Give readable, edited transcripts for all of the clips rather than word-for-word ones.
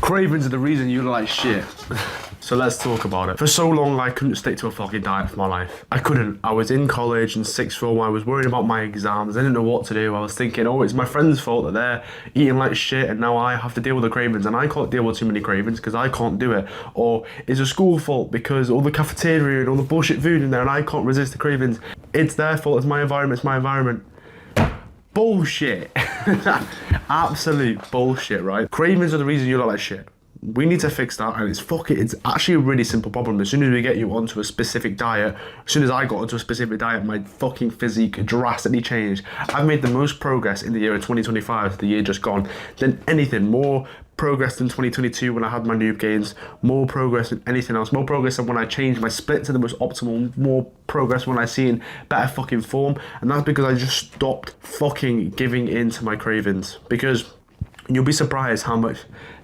Cravings are the reason you look like shit. So let's talk about it. For so long, I couldn't stick to a fucking diet for my life. I couldn't. I was in college in sixth form. I was worried about my exams. I didn't know what to do. I was thinking, oh, it's my friend's fault that they're eating like shit and now I have to deal with the cravings and I can't deal with too many cravings because I can't do it. Or it's a school fault because all the cafeteria and all the bullshit food in there and I can't resist the cravings. It's their fault. It's my environment. It's my environment. Bullshit. Absolute bullshit, right? Cravings are the reason you look like shit. We need to fix that, and it's actually a really simple problem. As soon as we get you onto a specific diet, as soon as I got onto a specific diet, my fucking physique drastically changed. I've made the most progress in the year of 2025, the year just gone, than anything. More progress than 2022 when I had my noob gains, more progress than anything else, more progress than when I changed my split to the most optimal, more progress when I seen better fucking form, and that's because I just stopped fucking giving in to my cravings. Because you'll be surprised how much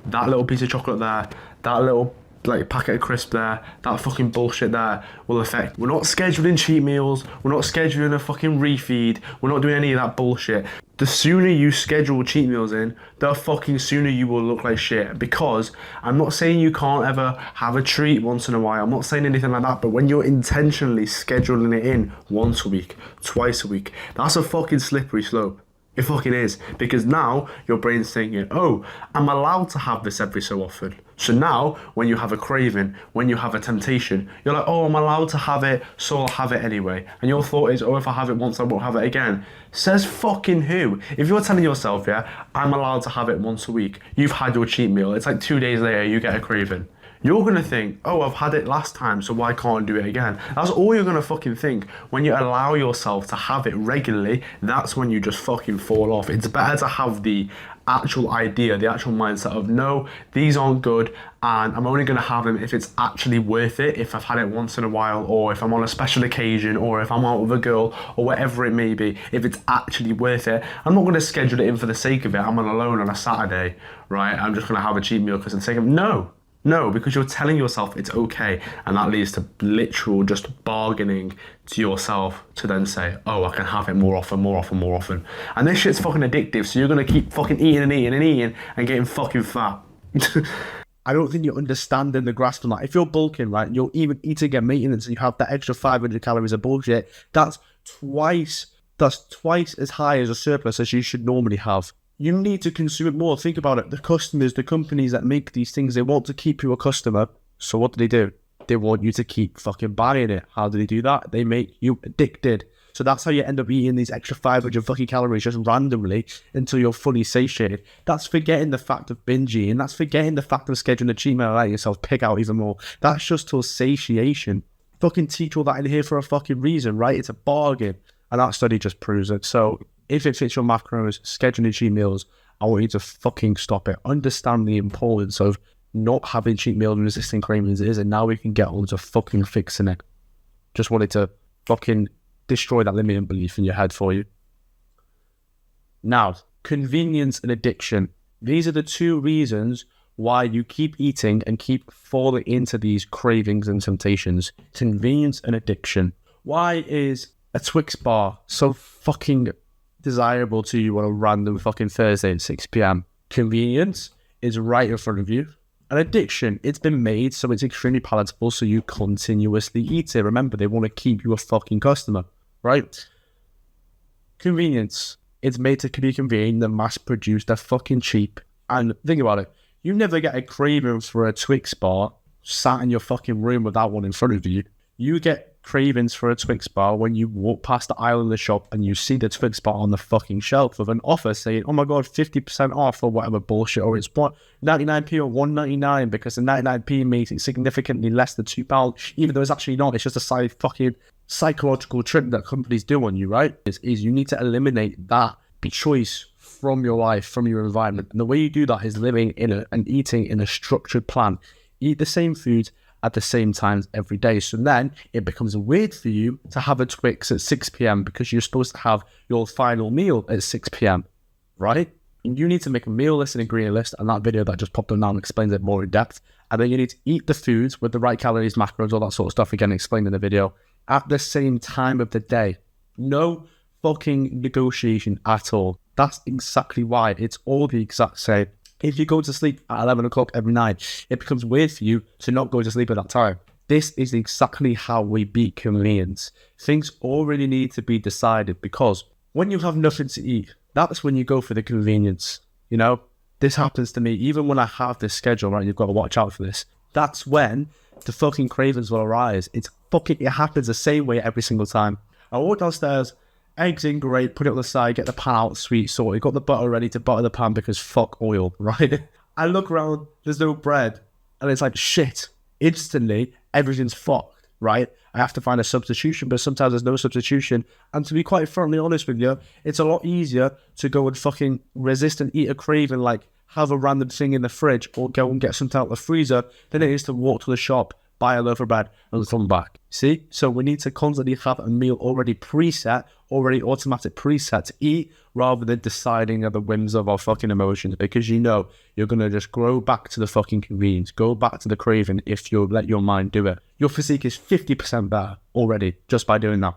that little piece of chocolate there, that little like packet of crisp there, that fucking bullshit there will affect. We're not scheduling cheat meals, we're not scheduling a fucking refeed, we're not doing any of that bullshit. The sooner you schedule cheat meals in, the fucking sooner you will look like shit. Because I'm not saying you can't ever have a treat once in a while, I'm not saying anything like that, but when you're intentionally scheduling it in once a week, twice a week, that's a fucking slippery slope. It fucking is. Because now your brain's thinking, oh, I'm allowed to have this every so often. So now when you have a craving, when you have a temptation, you're like, oh, I'm allowed to have it, so I'll have it anyway. And your thought is, oh, if I have it once, I won't have it again. Says fucking who? If you're telling yourself, yeah, I'm allowed to have it once a week, you've had your cheat meal, it's like 2 days later, you get a craving. You're going to think, oh, I've had it last time, so why can't I do it again? That's all you're going to fucking think. When you allow yourself to have it regularly, that's when you just fucking fall off. It's better to have the actual idea, the actual mindset of, no, these aren't good, and I'm only going to have them if it's actually worth it, if I've had it once in a while, or if I'm on a special occasion, or if I'm out with a girl, or whatever it may be, if it's actually worth it. I'm not going to schedule it in for the sake of it. I'm alone on a Saturday, right? I'm just going to have a cheat meal because of the sake of No, because you're telling yourself it's okay, and that leads to literal just bargaining to yourself to then say, oh, I can have it more often. And this shit's fucking addictive, so you're going to keep fucking eating and getting fucking fat. I don't think you're understanding the grasp on that. If you're bulking, right, and you're even eating at maintenance and you have that extra 500 calories of bullshit, that's twice as high as a surplus as you should normally have. You need to consume it more. Think about it. The customers, the companies that make these things, they want to keep you a customer. So what do? They want you to keep fucking buying it. How do they do that? They make you addicted. So that's how you end up eating these extra 500 fucking calories just randomly until you're fully satiated. That's forgetting the fact of binge eating. That's forgetting the fact of scheduling a cheat meal and letting yourself pick out even more. That's just till satiation. Fucking teach all that in here for a fucking reason, right? It's a bargain. And that study just proves it. So if it fits your macros, scheduling cheat meals, I want you to fucking stop it. Understand the importance of not having cheat meals and resisting cravings is, and now we can get on to fucking fixing it. Just wanted to fucking destroy that limiting belief in your head for you. Now, convenience and addiction. These are the two reasons why you keep eating and keep falling into these cravings and temptations. Convenience and addiction. Why is a Twix bar so fucking desirable to you on a random fucking Thursday at 6 p.m? Convenience is right in front of you. And addiction, it's been made so it's extremely palatable so you continuously eat it. Remember, they want to keep you a fucking customer, right? Convenience, it's made to be convenient, they're mass produced, they're fucking cheap. And think about it, you never get a craving for a Twix bar sat in your fucking room with that one in front of you. You get cravings for a Twix bar when you walk past the aisle in the shop and you see the Twix bar on the fucking shelf with an offer saying, oh my god, 50% off or whatever bullshit, or it's 99p or 1.99 because the 99p makes it significantly less than £2, even though it's actually not. It's just a side fucking psychological trick that companies do on you, right? Is you need to eliminate that choice from your life, from your environment. And the way you do that is living in and eating in a structured plan. Eat the same foods at the same times every day. So then it becomes weird for you to have a Twix at 6 p.m. because you're supposed to have your final meal at 6 p.m, right? And you need to make a meal list and ingredient list, and that video that just popped up now explains it more in depth. And then you need to eat the foods with the right calories, macros, all that sort of stuff, again explained in the video, at the same time of the day. No fucking negotiation at all. That's exactly why. It's all the exact same. If you go to sleep at 11 o'clock every night, it becomes weird for you to not go to sleep at that time. This is exactly how we beat convenience. Things already need to be decided, because when you have nothing to eat, that's when you go for the convenience. You know, this happens to me even when I have this schedule, right? You've got to watch out for this. That's when the fucking cravings will arise. It happens the same way every single time. I walk downstairs, eggs in, great, put it on the side, get the pan out, sweet, salty, got the butter ready to butter the pan because fuck oil, right? I look around, there's no bread, and it's like, shit, instantly, everything's fucked, right? I have to find a substitution, but sometimes there's no substitution. And to be quite frankly honest with you, it's a lot easier to go and fucking resist and eat a craving, like have a random thing in the fridge or go and get something out of the freezer, than it is to walk to the shop, buy a loaf of bread and come back. See? So we need to constantly have a meal already preset, already automatic preset to eat, rather than deciding at the whims of our fucking emotions, because you know you're going to just grow back to the fucking convenience, go back to the craving if you let your mind do it. Your physique is 50% better already just by doing that.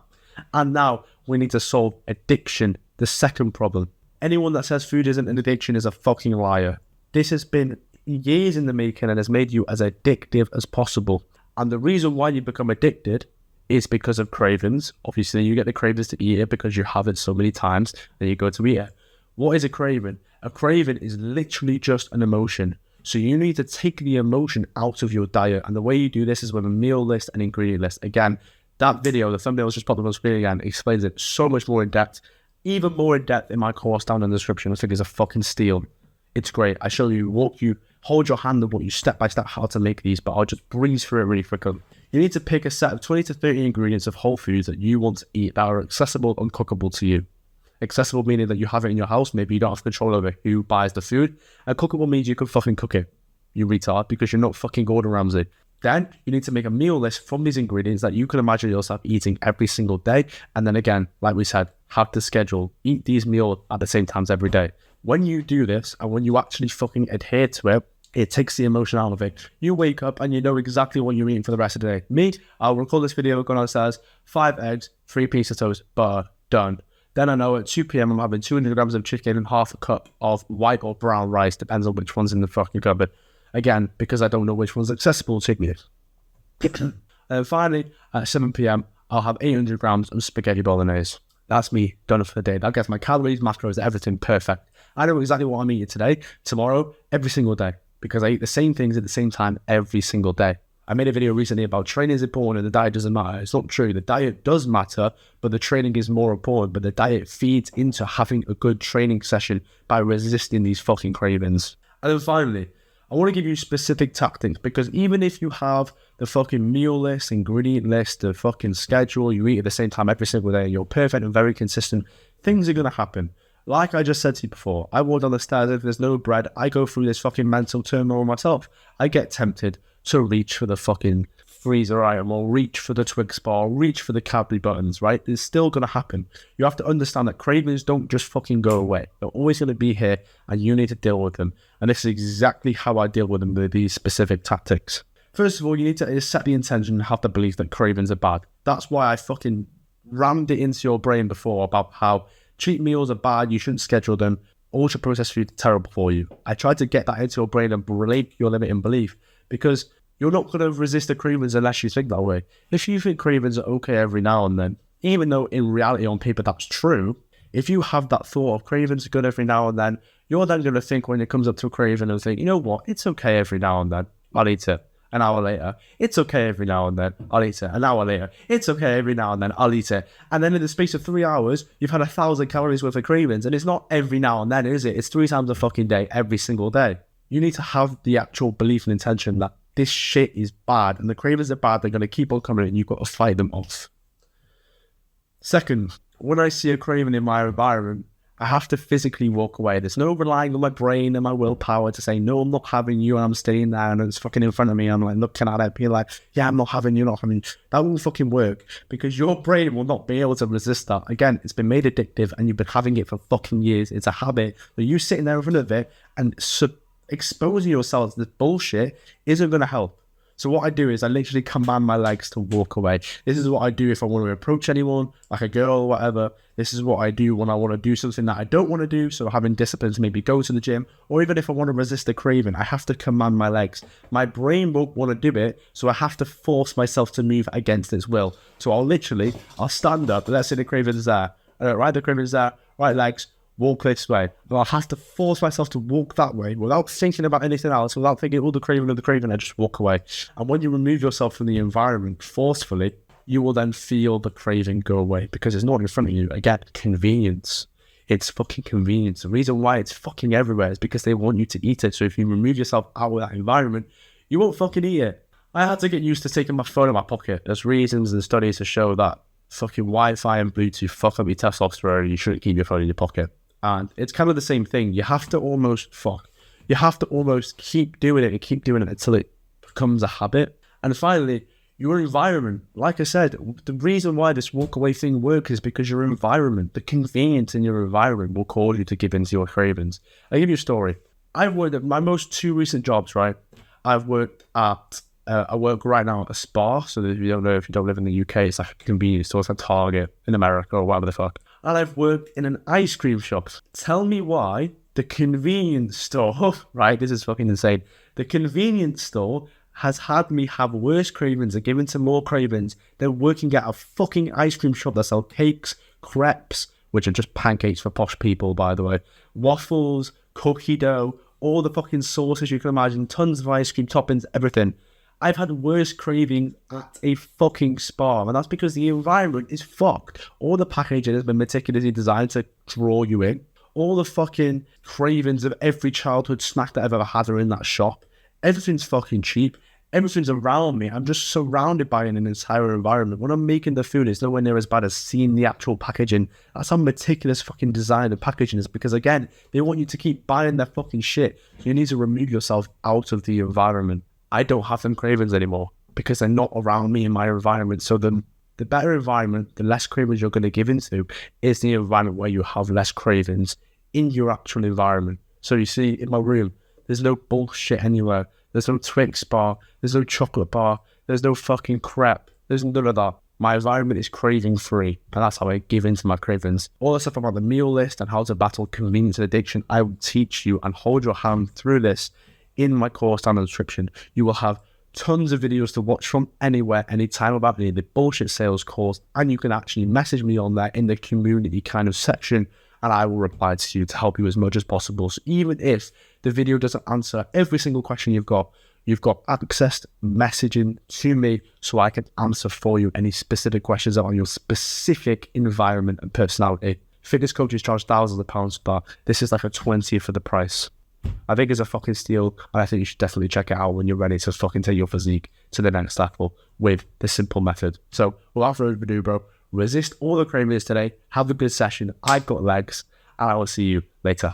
And now we need to solve addiction, the second problem. Anyone that says food isn't an addiction is a fucking liar. This has been years in the making and has made you as addictive as possible. And the reason why you become addicted is because of cravings. Obviously, you get the cravings to eat it because you have it so many times that you go to eat it. What is a craving? A craving is literally just an emotion. So you need to take the emotion out of your diet. And the way you do this is with a meal list and ingredient list. Again, that video, the thumbnail was just popped up on screen again, explains it so much more in depth. Even more in depth in my course down in the description. I think it's a fucking steal. It's great. I show you, walk you, hold your hand and walk you step by step how to make these, but I'll just breeze through it really quickly. You need to pick a set of 20 to 30 ingredients of whole foods that you want to eat that are accessible and cookable to you. Accessible meaning that you have it in your house, maybe you don't have control over who buys the food. And cookable means you can fucking cook it, you retard, because you're not fucking Gordon Ramsay. Then you need to make a meal list from these ingredients that you can imagine yourself eating every single day. And then again, like we said, have the schedule, eat these meals at the same times every day. When you do this and when you actually fucking adhere to it, it takes the emotion out of it. You wake up and you know exactly what you're eating for the rest of the day. Me, I'll record this video, go downstairs, 5 eggs, 3 pieces of toast, butter, done. Then I know at 2 p.m. I'm having 200 grams of chicken and half a cup of white or brown rice, depends on which one's in the fucking cupboard. Again, because I don't know which one's accessible to me. And finally, at 7 p.m, I'll have 800 grams of spaghetti bolognese. That's me done for the day. That gets my calories, macros, everything perfect. I know exactly what I'm eating today, tomorrow, every single day, because I eat the same things at the same time every single day. I made a video recently about training is important and the diet doesn't matter. It's not true. The diet does matter, but the training is more important. But the diet feeds into having a good training session by resisting these fucking cravings. And then finally, I want to give you specific tactics, because even if you have the fucking meal list, ingredient list, the fucking schedule, you eat at the same time every single day, and you're perfect and very consistent, things are going to happen. Like I just said to you before, I walk down the stairs, if there's no bread, I go through this fucking mental turmoil myself. I get tempted to reach for the fucking freezer item, or reach for the Twix bar, or reach for the Cadbury buttons, right? It's still going to happen. You have to understand that cravings don't just fucking go away. They're always going to be here, and you need to deal with them. And this is exactly how I deal with them, with these specific tactics. First of all, you need to set the intention and have the belief that cravings are bad. That's why I fucking rammed it into your brain before about how cheat meals are bad, you shouldn't schedule them, ultra-processed food is terrible for you. I tried to get that into your brain and break your limiting belief, because you're not going to resist the cravings unless you think that way. If you think cravings are okay every now and then, even though in reality on paper that's true, if you have that thought of cravings are good every now and then, you're then going to think when it comes up to a craving and think, you know what, it's okay every now and then, I'll eat it. An hour later, it's okay every now and then, I'll eat it. An hour later, it's okay every now and then, I'll eat it. And then in the space of 3 hours, you've had 1,000 calories worth of cravings, and it's not every now and then, is it? It's 3 times a fucking day, every single day. You need to have the actual belief and intention that this shit is bad, and the cravings are bad, they're going to keep on coming, and you've got to fight them off. Second, when I see a craving in my environment, I have to physically walk away. There's no relying on my brain and my willpower to say, no, I'm not having you, and I'm staying there, and it's fucking in front of me. I'm like looking at it, being like, yeah, I'm not having you, not having you. That won't fucking work, because your brain will not be able to resist that. Again, it's been made addictive, and you've been having it for fucking years. It's a habit. But you sitting there in front of it and exposing yourself to this bullshit isn't going to help. So what I do is I literally command my legs to walk away. This is what I do if I want to approach anyone, like a girl or whatever. This is what I do when I want to do something that I don't want to do. So having discipline to maybe go to the gym, or even if I want to resist a craving, I have to command my legs. My brain won't want to do it, so I have to force myself to move against its will. So I'll stand up. Let's say the craving is there. Right, the craving is there. Right legs. Walk this way. But I have to force myself to walk that way without thinking about anything else, without thinking, oh, the craving, I just walk away. And when you remove yourself from the environment forcefully, you will then feel the craving go away because it's not in front of you. Again, convenience. It's fucking convenience. The reason why it's fucking everywhere is because they want you to eat it. So if you remove yourself out of that environment, you won't fucking eat it. I had to get used to taking my phone in my pocket. There's reasons and studies to show that fucking Wi-Fi and Bluetooth fuck up your testosterone. You shouldn't keep your phone in your pocket. And it's kind of the same thing. You have to almost keep doing it and keep doing it until it becomes a habit. And finally, your environment. Like I said, the reason why this walk away thing works is because your environment, the convenience in your environment will cause you to give in to your cravings. I'll give you a story. I've worked at my most two recent jobs, right? I work right now at a spa. So if you don't know, if you don't live in the UK, it's like a convenience store. It's like Target in America or whatever the fuck. And I've worked in an ice cream shop. Tell me why the convenience store, right? This is fucking insane. The convenience store has had me have worse cravings and given to more cravings than working at a fucking ice cream shop that sells cakes, crepes, which are just pancakes for posh people, by the way, waffles, cookie dough, all the fucking sauces you can imagine, tons of ice cream toppings, everything. I've had worse cravings at a fucking spa, and that's because the environment is fucked. All the packaging has been meticulously designed to draw you in. All the fucking cravings of every childhood snack that I've ever had are in that shop. Everything's fucking cheap. Everything's around me. I'm just surrounded by an entire environment. When I'm making the food, it's nowhere near as bad as seeing the actual packaging. That's how meticulous fucking design the packaging is, because again, they want you to keep buying their fucking shit. So you need to remove yourself out of the environment. I don't have them cravings anymore because they're not around me in my environment. So the better environment, the less cravings you're going to give into is the environment where you have less cravings in your actual environment. So you see, in my room, there's no bullshit anywhere. There's no Twix bar. There's no chocolate bar. There's no fucking crepe. There's none of that. My environment is craving free, and that's how I give into my cravings. All the stuff about the meal list and how to battle convenience and addiction, I will teach you and hold your hand through this in my course down in the description. You will have tons of videos to watch from anywhere, anytime about the bullshit sales course, and you can actually message me on there in the community kind of section, and I will reply to you to help you as much as possible. So even if the video doesn't answer every single question you've got access to messaging to me so I can answer for you any specific questions on your specific environment and personality. Fitness coaches charge thousands of pounds, but this is like a 20th of the price. I think it's a fucking steal, and I think you should definitely check it out when you're ready to fucking take your physique to the next level with this simple method. So, without further ado, bro, resist all the cravings today. Have a good session. I've got legs, and I will see you later.